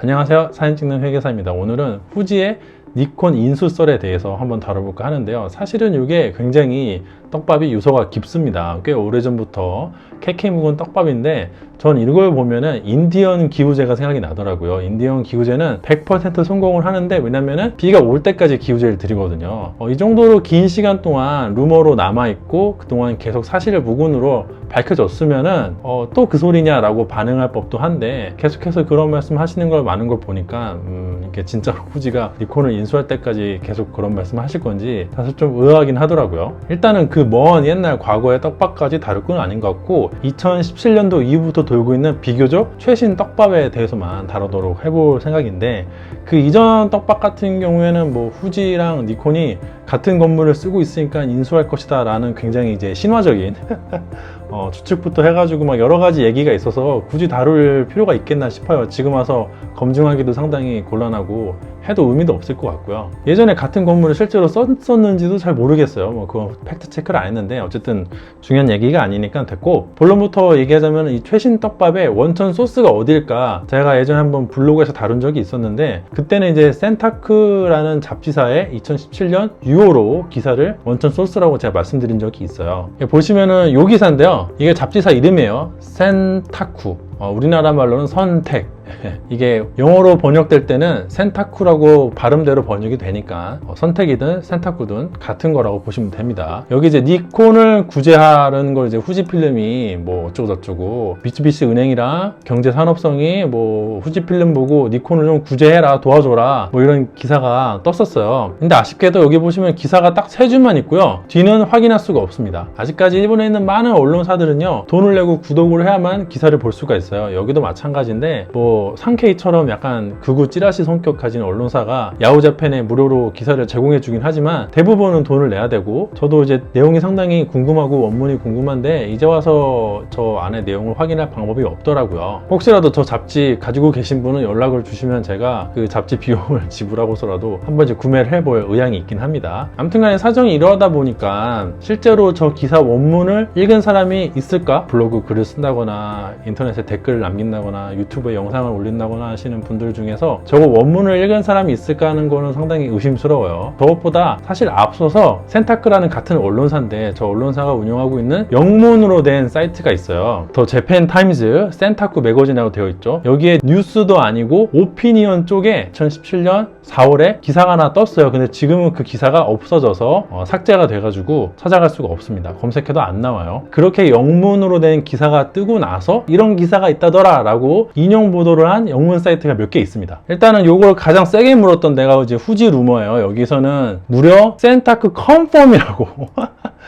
안녕하세요, 사진 찍는 회계사입니다. 오늘은 후지의 니콘 인수썰에 대해서 한번 다뤄볼까 하는데요. 사실은 이게 굉장히 떡밥이 유서가 깊습니다. 꽤 오래전부터 KK 묵은 떡밥인데 전 이걸 보면은 인디언 기후제가 생각이 나더라고요. 인디언 기후제는 100% 성공을 하는데, 왜냐면은 비가 올 때까지 기후제를 드리거든요. 이 정도로 긴 시간 동안 루머로 남아있고 그동안 계속 사실을 무근으로 밝혀졌으면은 또 그 소리냐라고 반응할 법도 한데, 계속해서 그런 말씀 하시는 걸 많은 걸 보니까 이게 진짜로 후지가 니콘을 인수할 때까지 계속 그런 말씀 하실 건지 사실 좀 의아하긴 하더라고요. 일단은 그 먼 옛날 과거의 떡밥까지 다룰 건 아닌 것 같고, 2017년도 이후부터 돌고 있는 비교적 최신 떡밥에 대해서만 다루도록 해볼 생각인데, 그 이전 떡밥 같은 경우에는 뭐 후지랑 니콘이 같은 건물을 쓰고 있으니까 인수할 것이다 라는 굉장히 이제 신화적인 추측부터 해가지고 막 여러 가지 얘기가 있어서 굳이 다룰 필요가 있겠나 싶어요. 지금 와서 검증하기도 상당히 곤란하고 해도 의미도 없을 것 같고요. 예전에 같은 건물을 실제로 썼는지도 잘 모르겠어요. 뭐 그거 팩트 체크를 안 했는데 어쨌든 중요한 얘기가 아니니까 됐고, 본론부터 얘기하자면 이 최신 떡밥의 원천 소스가 어딜까, 제가 예전에 한번 블로그에서 다룬 적이 있었는데, 그때는 이제 센타크라는 잡지사의 2017년 6월호 기사를 원천 소스라고 제가 말씀드린 적이 있어요. 보시면은 요 기사인데요, 이게 잡지사 이름이에요. 센타쿠. 우리나라 말로는 선택. 이게 영어로 번역될 때는 센타쿠라고 발음대로 번역이 되니까 선택이든 센타쿠든 같은 거라고 보시면 됩니다. 여기 이제 니콘을 구제하는 걸 이제 후지필름이 뭐 어쩌고저쩌고, 미쓰비시 은행이랑 경제산업성이 뭐 후지필름 보고 니콘을 좀 구제해라, 도와줘라, 뭐 이런 기사가 떴었어요. 근데 아쉽게도 여기 보시면 기사가 딱 3줄만 있고요, 뒤는 확인할 수가 없습니다. 아직까지 일본에 있는 많은 언론사들은요, 돈을 내고 구독을 해야만 기사를 볼 수가 있어요. 여기도 마찬가지인데, 뭐 상케이처럼 약간 극우 찌라시 성격 가진 언론사가 야후자팬에 무료로 기사를 제공해 주긴 하지만 대부분은 돈을 내야 되고, 저도 이제 내용이 상당히 궁금하고 원문이 궁금한데 이제 와서 저 안에 내용을 확인할 방법이 없더라고요. 혹시라도 저 잡지 가지고 계신 분은 연락을 주시면 제가 그 잡지 비용을 지불하고서라도 한번 이제 구매를 해볼 의향이 있긴 합니다. 아무튼간에 사정이 이러다 보니까 실제로 저 기사 원문을 읽은 사람이 있을까? 블로그 글을 쓴다거나 인터넷에 댓글을 남긴다거나 유튜브에 영상을 올린다거나 하시는 분들 중에서 저거 원문을 읽은 사람이 있을까 하는 거는 상당히 의심스러워요. 저것보다 사실 앞서서 센타크라는 같은 언론사인데, 저 언론사가 운영하고 있는 영문으로 된 사이트가 있어요. 더 재팬 타임즈 센타쿠 매거진이라고 되어 있죠. 여기에 뉴스도 아니고 오피니언 쪽에 2017년 4월에 기사가 하나 떴어요. 근데 지금은 그 기사가 없어져서 삭제가 돼가지고 찾아갈 수가 없습니다. 검색해도 안 나와요. 그렇게 영문으로 된 기사가 뜨고 나서 이런 기사가 있다더라 라고 인용 보도를 한 영문 사이트가 몇 개 있습니다. 일단은 요걸 가장 세게 물었던 데가 이제 후지 루머예요. 여기서는 무려 센타크 컨펌이라고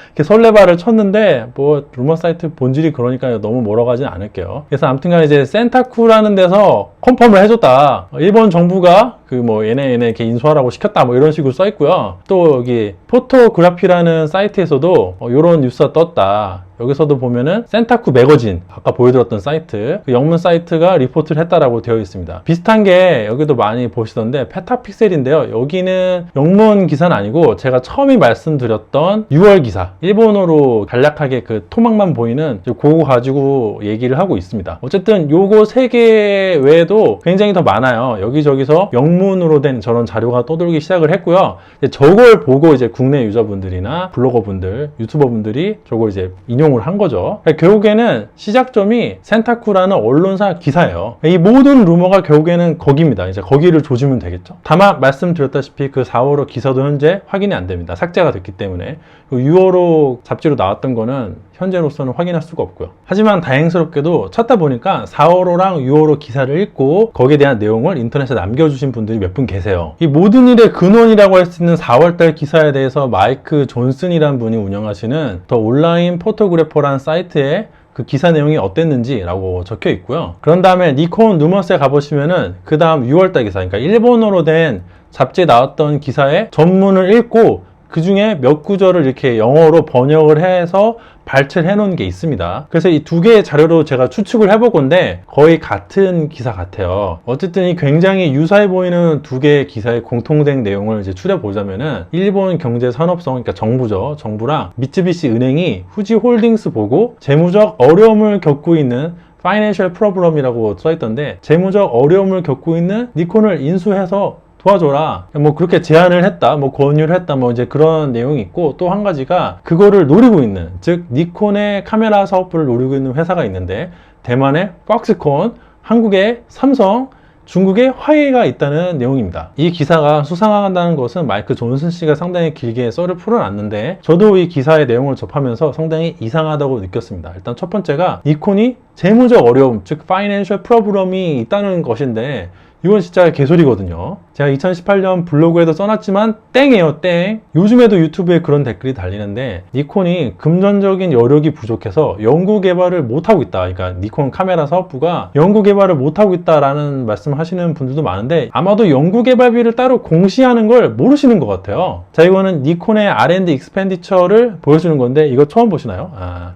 이렇게 설레발을 쳤는데, 뭐 루머 사이트 본질이 그러니까 너무 몰아가진 않을게요. 그래서 아무튼간에 이제 센타쿠라는 데서 컨펌을 해줬다, 일본 정부가 그 뭐 얘네 이렇게 인수하라고 시켰다, 뭐 이런 식으로 써 있고요. 또 여기 포토그래피라는 사이트에서도 이런 뉴스가 떴다. 여기서도 보면은 센타쿠 매거진, 아까 보여드렸던 사이트, 그 영문 사이트가 리포트를 했다라고 되어 있습니다. 비슷한 게 여기도 많이 보시던데 페타픽셀인데요. 여기는 영문 기사는 아니고 제가 처음에 말씀드렸던 6월 기사, 일본어로 간략하게 그 토막만 보이는 그거 가지고 얘기를 하고 있습니다. 어쨌든 요거 3개 외에도 굉장히 더 많아요. 여기저기서 영문으로 된 저런 자료가 떠돌기 시작을 했고요. 저걸 보고 이제 국내 유저분들이나 블로거분들, 유튜버분들이 저걸 이제 인용을 한 거죠. 결국에는 시작점이 센타쿠라는 언론사 기사예요. 이 모든 루머가 결국에는 거기입니다. 이제 거기를 조지면 되겠죠. 다만 말씀드렸다시피 그 4월호 기사도 현재 확인이 안 됩니다. 삭제가 됐기 때문에. 6월호 잡지로 나왔던 거는 현재로서는 확인할 수가 없고요. 하지만 다행스럽게도 찾다 보니까 4월호랑 6월호 기사를 읽고 거기에 대한 내용을 인터넷에 남겨주신 분들이 몇 분 계세요. 이 모든 일의 근원이라고 할 수 있는 4월달 기사에 대해서 마이크 존슨이라는 분이 운영하시는 더 온라인 포토그래퍼라는 사이트에 그 기사 내용이 어땠는지 라고 적혀 있고요. 그런 다음에 니콘 루머스에 가보시면은 그 다음 6월달 기사, 그러니까 일본어로 된 잡지에 나왔던 기사의 전문을 읽고 그 중에 몇 구절을 이렇게 영어로 번역을 해서 발췌를 해놓은 게 있습니다. 그래서 이 2개의 자료로 제가 추측을 해볼 건데 거의 같은 기사 같아요. 어쨌든 이 굉장히 유사해 보이는 2개의 기사의 공통된 내용을 이제 추려보자면은, 일본 경제산업성, 그러니까 정부죠. 정부랑 미쓰비시 은행이 후지홀딩스 보고 재무적 어려움을 겪고 있는 Financial Problem이라고 써있던데 재무적 어려움을 겪고 있는 니콘을 인수해서 도와줘라. 뭐 그렇게 제안을 했다, 뭐 권유를 했다, 뭐 이제 그런 내용이 있고, 또 한 가지가 그거를 노리고 있는, 즉 니콘의 카메라 사업부를 노리고 있는 회사가 있는데 대만의 폭스콘, 한국의 삼성, 중국의 화웨이가 있다는 내용입니다. 이 기사가 수상한다는 것은 마이크 존슨 씨가 상당히 길게 썰을 풀어놨는데 저도 이 기사의 내용을 접하면서 상당히 이상하다고 느꼈습니다. 일단 첫 번째가 니콘이 재무적 어려움, 즉 파이낸셜 프로블럼이 있다는 것인데 이건 진짜 개소리거든요. 제가 2018년 블로그에도 써놨지만 땡이에요, 땡. 요즘에도 유튜브에 그런 댓글이 달리는데 니콘이 금전적인 여력이 부족해서 연구개발을 못하고 있다. 그러니까 니콘 카메라 사업부가 연구개발을 못하고 있다라는 말씀하시는 분들도 많은데 아마도 연구개발비를 따로 공시하는 걸 모르시는 것 같아요. 자, 이거는 니콘의 R&D 익스펜디처를 보여주는 건데 이거 처음 보시나요?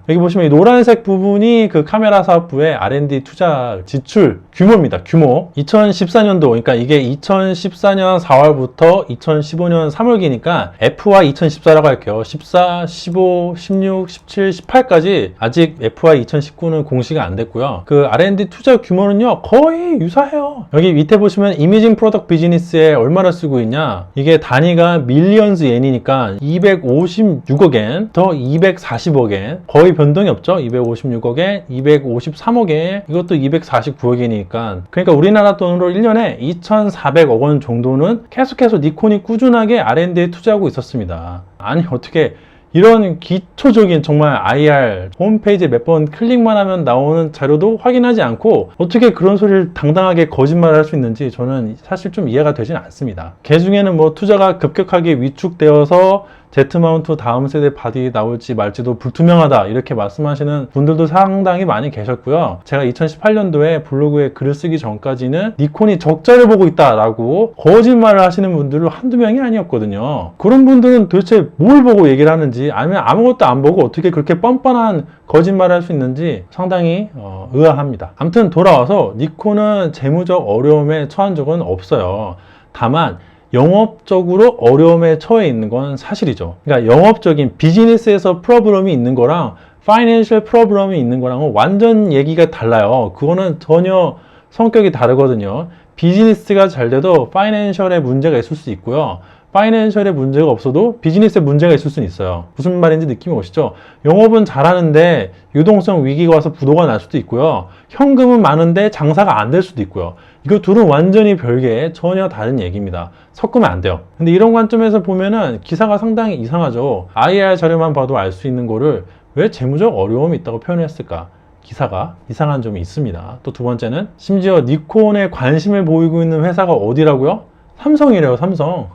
여기 보시면 이 노란색 부분이 그 카메라 사업부의 R&D 투자 지출 규모입니다. 규모. 2014년도, 그러니까 이게 2014년 4월부터 2015년 3월기니까 FY 2014라고 할게요. 14, 15, 16, 17, 18까지 아직 FY 2019는 공시가 안 됐고요. 그 R&D 투자 규모는요 거의 유사해요. 여기 밑에 보시면 이미징 프로덕트 비즈니스에 얼마나 쓰고 있냐, 이게 단위가 밀리언즈 엔이니까 256억 엔, 더 240억 엔, 거의 변동이 없죠. 256억 엔, 253억 엔, 이것도 249억 엔이니까, 그러니까 우리나라 돈으로 1년에 2,400억 원 정도는 계속해서 니콘이 꾸준하게 R&D에 투자하고 있었습니다. 아니 어떻게 이런 기초적인 정말 IR 홈페이지에 몇 번 클릭만 하면 나오는 자료도 확인하지 않고 어떻게 그런 소리를 당당하게 거짓말을 할 수 있는지 저는 사실 좀 이해가 되진 않습니다. 그 중에는 뭐 투자가 급격하게 위축되어서 Z마운트 다음 세대 바디 나올지 말지도 불투명하다 이렇게 말씀하시는 분들도 상당히 많이 계셨고요. 제가 2018년도에 블로그에 글을 쓰기 전까지는 니콘이 적자를 보고 있다라고 거짓말을 하시는 분들은 한두 명이 아니었거든요. 그런 분들은 도대체 뭘 보고 얘기를 하는지, 아니면 아무것도 안 보고 어떻게 그렇게 뻔뻔한 거짓말을 할 수 있는지 상당히 의아합니다. 아무튼 돌아와서 니콘은 재무적 어려움에 처한 적은 없어요. 다만 영업적으로 어려움에 처해 있는 건 사실이죠. 그러니까 영업적인 비즈니스에서 프로블럼이 있는 거랑 파이낸셜 프로블럼이 있는 거랑은 완전 얘기가 달라요. 그거는 전혀 성격이 다르거든요. 비즈니스가 잘 돼도 파이낸셜에 문제가 있을 수 있고요. 파이낸셜에 문제가 없어도 비즈니스에 문제가 있을 수는 있어요. 무슨 말인지 느낌이 오시죠? 영업은 잘하는데 유동성 위기가 와서 부도가 날 수도 있고요. 현금은 많은데 장사가 안 될 수도 있고요. 이거 둘은 완전히 별개의 전혀 다른 얘기입니다. 섞으면 안 돼요. 근데 이런 관점에서 보면은 기사가 상당히 이상하죠. IR 자료만 봐도 알 수 있는 거를 왜 재무적 어려움이 있다고 표현했을까? 기사가 이상한 점이 있습니다. 또 두 번째는 심지어 니콘에 관심을 보이고 있는 회사가 어디라고요? 삼성이래요, 삼성.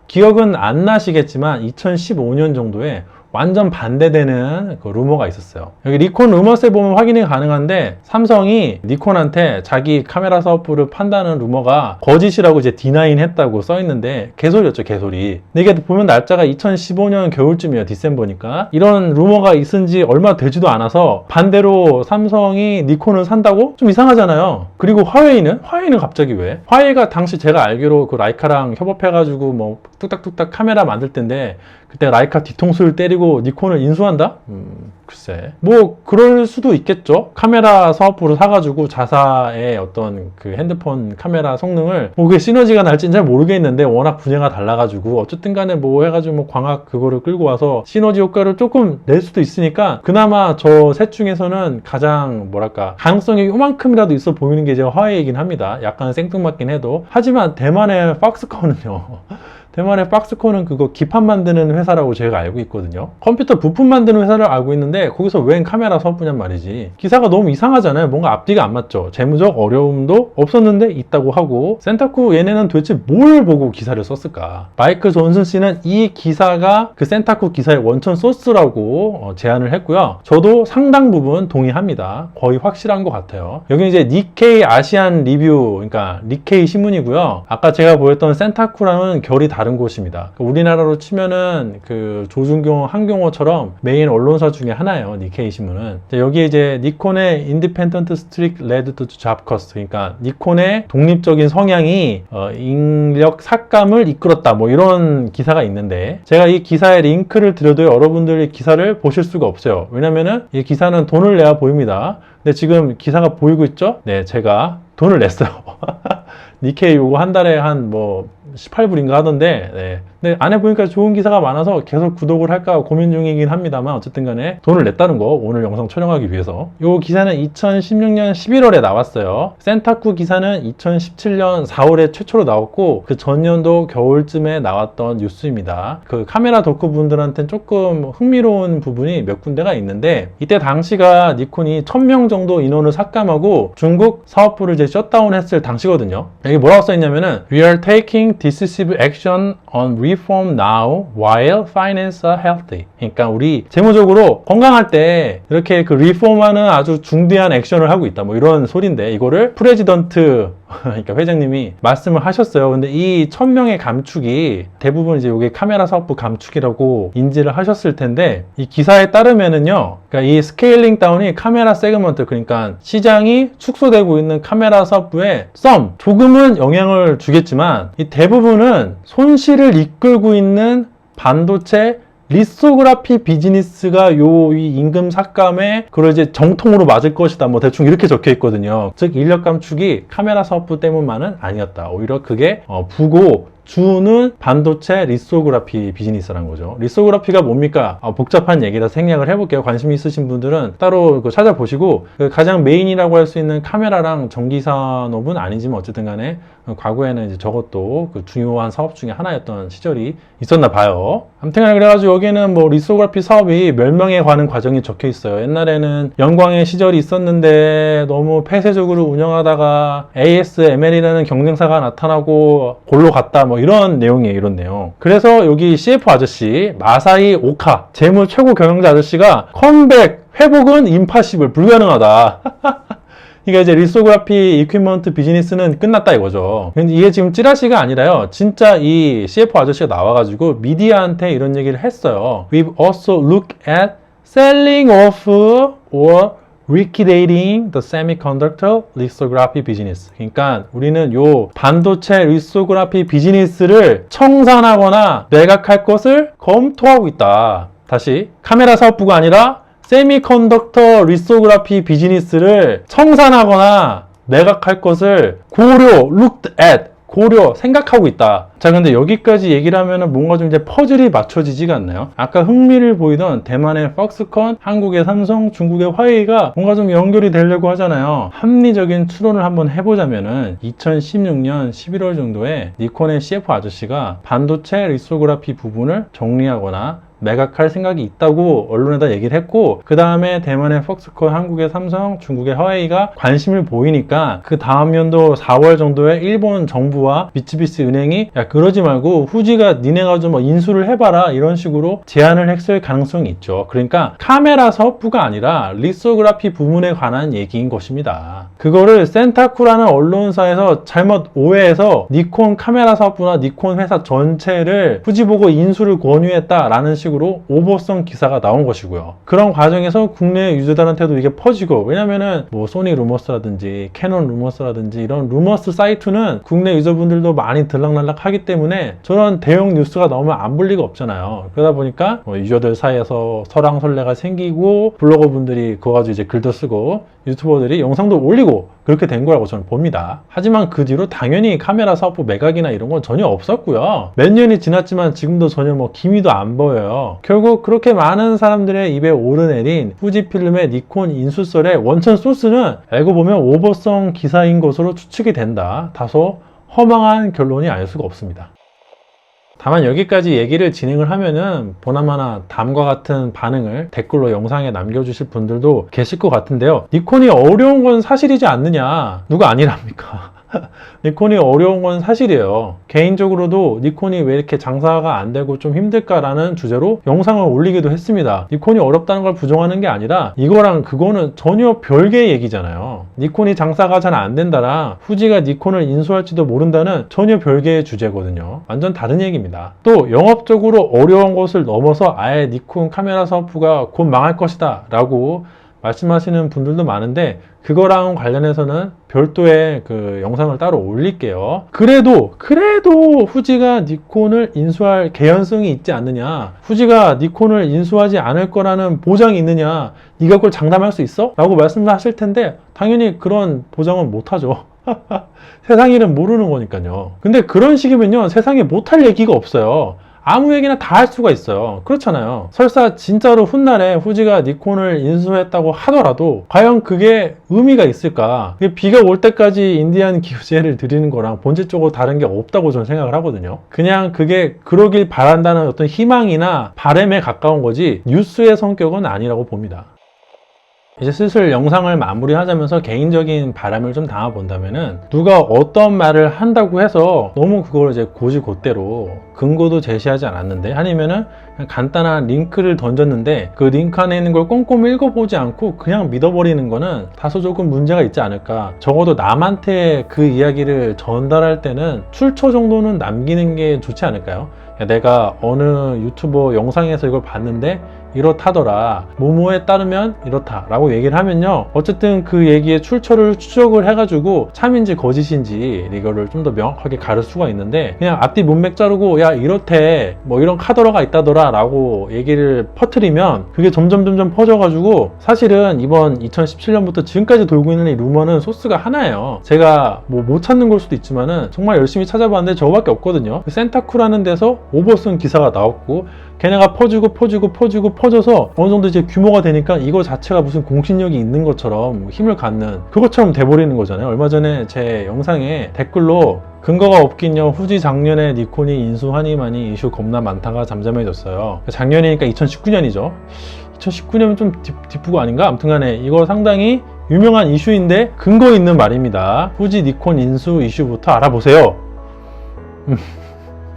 기억은 안 나시겠지만 2015년 정도에 완전 반대되는 그 루머가 있었어요. 여기 니콘 루머스에 보면 확인이 가능한데 삼성이 니콘한테 자기 카메라 사업부를 판다는 루머가 거짓이라고 이제 디나인 했다고 써있는데 개소리였죠, 개소리. 근데 이게 보면 날짜가 2015년 겨울쯤이에요. 디셈버니까. 이런 루머가 있은 지 얼마 되지도 않아서 반대로 삼성이 니콘을 산다고? 좀 이상하잖아요. 그리고 화웨이는 갑자기 왜? 화웨이가 당시 제가 알기로 그 라이카랑 협업해가지고 뭐 뚝딱뚝딱 카메라 만들 텐데 그때 라이카 뒤통수를 때리고 니콘을 인수한다? 글쎄. 뭐 그럴 수도 있겠죠. 카메라 사업부를 사가지고 자사의 어떤 그 핸드폰 카메라 성능을 뭐 그게 시너지가 날지는 잘 모르겠는데 워낙 분야가 달라가지고 어쨌든 간에 뭐 해가지고 뭐 광학 그거를 끌고 와서 시너지 효과를 조금 낼 수도 있으니까 그나마 저 셋 중에서는 가장 뭐랄까 가능성이 요만큼이라도 있어 보이는 게 이제 화웨이이긴 합니다. 약간 생뚱맞긴 해도. 하지만 대만의 박스콘은요. 대만의 박스콘은 그거 기판 만드는 회사라고 제가 알고 있거든요. 컴퓨터 부품 만드는 회사를 알고 있는데 거기서 웬 카메라 사업부냔 말이지. 기사가 너무 이상하잖아요. 뭔가 앞뒤가 안 맞죠. 재무적 어려움도 없었는데 있다고 하고 센타쿠 얘네는 도대체 뭘 보고 기사를 썼을까? 마이클 존슨 씨는 이 기사가 그 센타쿠 기사의 원천 소스라고 제안을 했고요. 저도 상당 부분 동의합니다. 거의 확실한 것 같아요. 여기 이제 니케이 아시안 리뷰, 그러니까 니케이 신문이고요. 아까 제가 보였던 센타쿠랑은 결이 다른 곳입니다. 우리나라로 치면은 그 조중경, 한경호처럼 메인 언론사 중에 하나 하나예요. 니케이 신문은. 여기 이제 니콘의 Independent Streak Led to Job Cost, 그러니까 니콘의 독립적인 성향이 인력 삭감을 이끌었다, 뭐 이런 기사가 있는데, 제가 이 기사의 링크를 드려도 여러분들이 기사를 보실 수가 없어요. 왜냐면은 이 기사는 돈을 내야 보입니다. 근데 지금 기사가 보이고 있죠? 네, 제가 돈을 냈어요. 니케이 요거 한 달에 한 뭐 18불인가 하던데, 네. 근데 안에 보니까 좋은 기사가 많아서 계속 구독을 할까 고민 중이긴 합니다만, 어쨌든 간에 돈을 냈다는 거, 오늘 영상 촬영하기 위해서. 요 기사는 2016년 11월에 나왔어요. 센타쿠 기사는 2017년 4월에 최초로 나왔고, 그 전년도 겨울쯤에 나왔던 뉴스입니다. 그 카메라 덕후 분들한테는 조금 흥미로운 부분이 몇 군데가 있는데, 이때 당시가 니콘이 1000명 정도 인원을 삭감하고 중국 사업부를 이제 셧다운 했을 당시거든요. 여기 뭐라고 써있냐면은 We are taking decisive action on reform now while finance are healthy. 그러니까 우리 재무적으로 건강할 때 이렇게 그 리폼하는 아주 중대한 액션을 하고 있다, 뭐 이런 소리인데, 이거를 프레지던트, 그러니까 회장님이 말씀을 하셨어요. 근데 이 1000명의 감축이 대부분 이제 이게 카메라 사업부 감축이라고 인지를 하셨을 텐데, 이 기사에 따르면은요, 그러니까 이 스케일링 다운이 카메라 세그먼트, 그러니까 시장이 축소되고 있는 카메라 사업부에 조금은 영향을 주겠지만, 이 대부분은 손실을 이끌고 있는 반도체 리소그라피 비즈니스가 이 임금 삭감에 그걸 이제 정통으로 맞을 것이다, 뭐 대충 이렇게 적혀 있거든요. 즉 인력 감축이 카메라 사업부 때문만은 아니었다. 오히려 그게 부고 주는 반도체 리소그라피 비즈니스라는 거죠. 리소그라피가 뭡니까? 복잡한 얘기라 생략을 해볼게요. 관심 있으신 분들은 따로 찾아보시고, 가장 메인이라고 할 수 있는 카메라랑 전기산업은 아니지만 어쨌든 간에 과거에는 이제 저것도 그 중요한 사업 중에 하나였던 시절이 있었나 봐요. 아무튼 그래가지고 여기는 뭐 리소그라피 사업이 멸망에 가는 과정이 적혀 있어요. 옛날에는 영광의 시절이 있었는데 너무 폐쇄적으로 운영하다가 ASML이라는 경쟁사가 나타나고 골로 갔다, 뭐 이런 내용이에요. 이런 내용. 그래서 여기 CF 아저씨 마사이 오카 재무 최고 경영자 아저씨가 컴백, 회복은 임파시블, 불가능하다. 그러니까 이제 리소그라피 이퀴먼트 비즈니스는 끝났다 이거죠. 근데 이게 지금 찌라시가 아니라요, 진짜 이 CF 아저씨가 나와가지고 미디어한테 이런 얘기를 했어요. We've also looked at selling off or liquidating the semiconductor lithography business. 그러니까 우리는 요 반도체 리소그라피 비즈니스를 청산하거나 매각할 것을 검토하고 있다. 다시, 카메라 사업부가 아니라 세미컨덕터 리소그라피 비즈니스를 청산하거나 매각할 것을 looked at, 생각하고 있다. 자, 근데 여기까지 얘기를 하면은 뭔가 좀 이제 퍼즐이 맞춰지지가 않나요? 아까 흥미를 보이던 대만의 퍽스콘, 한국의 삼성, 중국의 화웨이가 뭔가 좀 연결이 되려고 하잖아요. 합리적인 추론을 한번 해보자면은 2016년 11월 정도에 니콘의 CF 아저씨가 반도체 리소그라피 부분을 정리하거나 매각할 생각이 있다고 언론에다 얘기를 했고, 그 다음에 대만의 퍽스콘, 한국의 삼성, 중국의 화웨이가 관심을 보이니까 그 다음 연도 4월 정도에 일본 정부와 미쓰비시 은행이 야 그러지 말고 후지가 니네가 좀 인수를 해봐라, 이런 식으로 제안을 했을 가능성이 있죠. 그러니까 카메라 사업부가 아니라 리소그라피 부문에 관한 얘기인 것입니다. 그거를 센타쿠라는 언론사에서 잘못 오해해서 니콘 카메라 사업부나 니콘 회사 전체를 후지 보고 인수를 권유했다라는 식으로 오버성 기사가 나온 것이고요. 그런 과정에서 국내 유저들한테도 이게 퍼지고, 왜냐면은 뭐 소니 루머스라든지 캐논 루머스라든지 이런 루머스 사이트는 국내 유저분들도 많이 들락날락 하기 때문에 저런 대형 뉴스가 나오면 안 볼 리가 없잖아요. 그러다 보니까 뭐 유저들 사이에서 설왕설래가 생기고, 블로거분들이 그거 가지고 이제 글도 쓰고, 유튜버들이 영상도 올리고, 그렇게 된 거라고 저는 봅니다. 하지만 그 뒤로 당연히 카메라 사업부 매각이나 이런 건 전혀 없었고요. 몇 년이 지났지만 지금도 전혀 뭐 기미도 안 보여요. 결국 그렇게 많은 사람들의 입에 오르내린 후지필름의 니콘 인수설의 원천 소스는 알고 보면 오버성 기사인 것으로 추측이 된다. 다소 허망한 결론이 아닐 수가 없습니다. 다만 여기까지 얘기를 진행을 하면은 보나마나 다음과 같은 반응을 댓글로 영상에 남겨주실 분들도 계실 것 같은데요. 니콘이 어려운 건 사실이지 않느냐, 누가 아니랍니까? 니콘이 어려운 건 사실이에요. 개인적으로도 니콘이 왜 이렇게 장사가 안 되고 좀 힘들까라는 주제로 영상을 올리기도 했습니다. 니콘이 어렵다는 걸 부정하는 게 아니라 이거랑 그거는 전혀 별개의 얘기잖아요. 니콘이 장사가 잘 안 된다랑 후지가 니콘을 인수할지도 모른다는 전혀 별개의 주제거든요. 완전 다른 얘기입니다. 또 영업적으로 어려운 것을 넘어서 아예 니콘 카메라 사업부가 곧 망할 것이다 라고 말씀하시는 분들도 많은데, 그거랑 관련해서는 별도의 그 영상을 따로 올릴게요. 그래도 후지가 니콘을 인수할 개연성이 있지 않느냐, 후지가 니콘을 인수하지 않을 거라는 보장이 있느냐, 네가 그걸 장담할 수 있어? 라고 말씀하실 텐데, 당연히 그런 보장은 못하죠. 세상 일은 모르는 거니까요. 근데 그런 식이면요, 세상에 못할 얘기가 없어요. 아무 얘기나 다 할 수가 있어요. 그렇잖아요. 설사 진짜로 훗날에 후지가 니콘을 인수했다고 하더라도 과연 그게 의미가 있을까? 비가 올 때까지 인디안 기후제를 드리는 거랑 본질적으로 다른 게 없다고 저는 생각을 하거든요. 그냥 그게 그러길 바란다는 어떤 희망이나 바람에 가까운 거지 뉴스의 성격은 아니라고 봅니다. 이제 슬슬 영상을 마무리하자면서 개인적인 바람을 좀 담아본다면은, 누가 어떤 말을 한다고 해서 너무 그걸 이제 고지고대로 근거도 제시하지 않았는데, 아니면은 그냥 간단한 링크를 던졌는데 그 링크 안에 있는 걸 꼼꼼히 읽어보지 않고 그냥 믿어버리는 거는 다소 조금 문제가 있지 않을까. 적어도 남한테 그 이야기를 전달할 때는 출처 정도는 남기는 게 좋지 않을까요? 내가 어느 유튜버 영상에서 이걸 봤는데 이렇다더라, 뭐뭐에 따르면 이렇다 라고 얘기를 하면요, 어쨌든 그 얘기의 출처를 추적을 해가지고 참인지 거짓인지 이거를 좀 더 명확하게 가를 수가 있는데, 그냥 앞뒤 문맥 자르고 야 이렇대, 뭐 이런 카더라가 있다더라 라고 얘기를 퍼뜨리면 그게 점점 퍼져가지고, 사실은 이번 2017년부터 지금까지 돌고 있는 이 루머는 소스가 하나예요. 제가 뭐 못 찾는 걸 수도 있지만은 정말 열심히 찾아봤는데 저거밖에 없거든요. 센타쿠라는 데서 오버쓴 기사가 나왔고, 걔네가 퍼져서 어느 정도 이제 규모가 되니까 이거 자체가 무슨 공신력이 있는 것처럼 힘을 갖는 그것처럼 돼버리는 거잖아요. 얼마 전에 제 영상에 댓글로 근거가 없긴요, 후지 작년에 니콘이 인수하니마니 이슈 겁나 많다가 잠잠해졌어요. 작년이니까 2019년이죠. 2019년은 좀 뒷부고 아닌가? 아무튼간에 이거 상당히 유명한 이슈인데 근거 있는 말입니다. 후지 니콘 인수 이슈부터 알아보세요.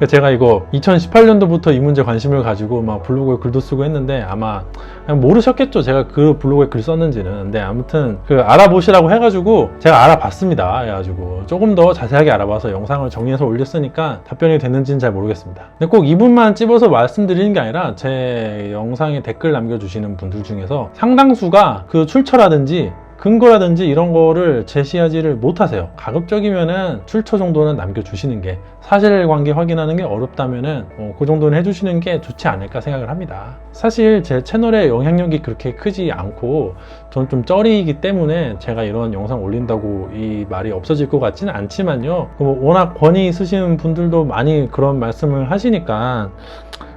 제가 이거 2018년도부터 이 문제 관심을 가지고 막 블로그에 글도 쓰고 했는데, 아마 그냥 모르셨겠죠, 제가 그 블로그에 글 썼는지는. 근데 아무튼 그 알아보시라고 해가지고 제가 알아봤습니다. 그래가지고 조금 더 자세하게 알아봐서 영상을 정리해서 올렸으니까 답변이 됐는지는 잘 모르겠습니다. 근데 꼭 이분만 찝어서 말씀드리는 게 아니라 제 영상에 댓글 남겨주시는 분들 중에서 상당수가 그 출처라든지 근거라든지 이런 거를 제시하지를 못하세요. 가급적이면은 출처 정도는 남겨주시는 게, 사실관계 확인하는 게 어렵다면은 그 정도는 해주시는 게 좋지 않을까 생각을 합니다. 사실 제 채널의 영향력이 그렇게 크지 않고 전 좀 쩌리이기 때문에 제가 이런 영상 올린다고 이 말이 없어질 것 같지는 않지만요, 워낙 권위 있으신 분들도 많이 그런 말씀을 하시니까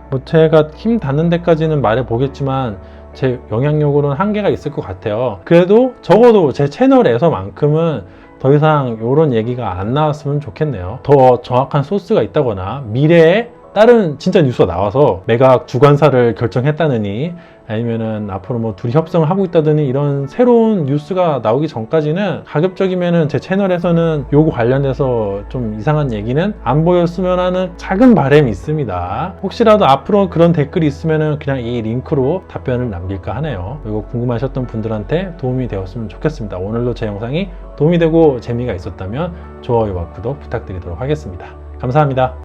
뭐 제가 힘 닿는 데까지는 말해 보겠지만 제 영향력으로는 한계가 있을 것 같아요. 그래도 적어도 제 채널에서만큼은 더 이상 이런 얘기가 안 나왔으면 좋겠네요. 더 정확한 소스가 있다거나 미래에 다른 진짜 뉴스가 나와서 매각 주관사를 결정했다느니, 아니면은 앞으로 뭐 둘이 협상을 하고 있다더니 이런 새로운 뉴스가 나오기 전까지는 가급적이면은 제 채널에서는 요거 관련해서 좀 이상한 얘기는 안 보였으면 하는 작은 바람이 있습니다. 혹시라도 앞으로 그런 댓글이 있으면은 그냥 이 링크로 답변을 남길까 하네요. 이거 궁금하셨던 분들한테 도움이 되었으면 좋겠습니다. 오늘도 제 영상이 도움이 되고 재미가 있었다면 좋아요와 구독 부탁드리도록 하겠습니다. 감사합니다.